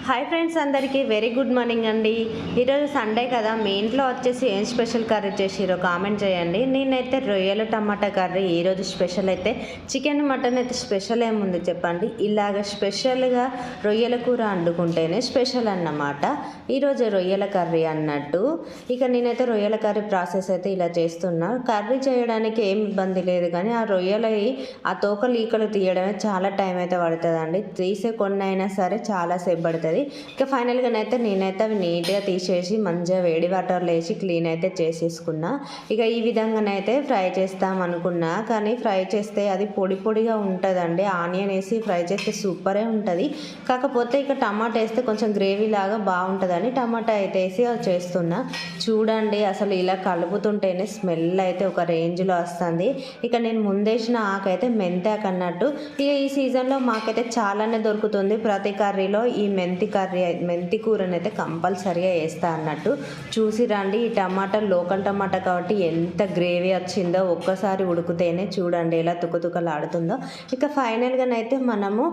Hi friends, అందరికీ very good morning అండి. ఈరోజు సండే కదా, మీ ఇంట్లో వచ్చేసి ఏం స్పెషల్ కర్రీ చేసిరో కామెంట్ చేయండి. నేనైతే రొయ్యల టమాటా కర్రీ ఈరోజు స్పెషల్. అయితే చికెన్ మటన్ అయితే స్పెషల్ ఏముంది చెప్పండి. ఇలాగ స్పెషల్గా రొయ్యల కూర వండుకుంటేనే స్పెషల్ అన్నమాట. ఈరోజు రొయ్యల కర్రీ అన్నట్టు. ఇక నేనైతే రొయ్యల కర్రీ ప్రాసెస్ అయితే ఇలా చేస్తున్నా. కర్రీ చేయడానికి ఏం ఇబ్బంది లేదు, కానీ ఆ రొయ్యలవి ఆ తోకలు ఈకలు తీయడమే చాలా టైం అయితే పడుతుందండి. తీసే కొన్ని అయినా సరే చాలాసేపు పడుతుంది. ఇక ఫైనల్గానైతే నేనైతే అవి నీట్గా తీసేసి మంచిగా వేడి వాటర్లో వేసి క్లీన్ అయితే చేసేసుకున్నా. ఇక ఈ విధంగానైతే ఫ్రై చేస్తాం అనుకున్నా, కానీ ఫ్రై చేస్తే అది పొడి పొడిగా ఉంటుందండి. ఆనియన్ వేసి ఫ్రై చేస్తే సూపరే ఉంటుంది. కాకపోతే ఇక టమాటా వేస్తే కొంచెం గ్రేవీ లాగా బాగుంటుందని టమాటా అయితే వేసి చేస్తున్నా. చూడండి, అసలు ఇలా కలుపుతుంటేనే స్మెల్ అయితే ఒక రేంజ్లో వస్తుంది. ఇక నేను ముందేసిన ఆకైతే మెంతాకు అన్నట్టు. ఇక ఈ సీజన్లో మాకైతే చాలానే దొరుకుతుంది. ప్రతి కర్రీలో ఈ మెంతి కూరని అయితే కంపల్సరీగా వేస్తా అన్నట్టు. చూసి రండి, ఈ టమాటా లోకల్ టమాటా కాబట్టి ఎంత గ్రేవీ వచ్చిందో ఒక్కసారి ఉడికితేనే చూడండి ఎలా తుకతుకలాడుతుందో. ఇక ఫైనల్గానైతే మనము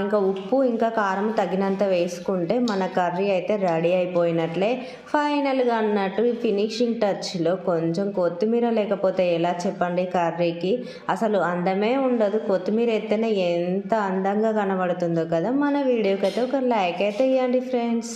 ఇంకా ఉప్పు ఇంకా కారం తగినంత వేసుకుంటే మన కర్రీ అయితే రెడీ అయిపోయినట్లే ఫైనల్గా అన్నట్టు. ఈ ఫినిషింగ్ టచ్లో కొంచెం కొత్తిమీర లేకపోతే ఎలా చెప్పండి, కర్రీకి అసలు అందమే ఉండదు. కొత్తిమీర ఎత్తేనే ఎంత అందంగా కనబడుతుందో కదా. మన వీడియోకి అయితే ఒక లైక్ అయితే ఇవ్వండి ఫ్రెండ్స్.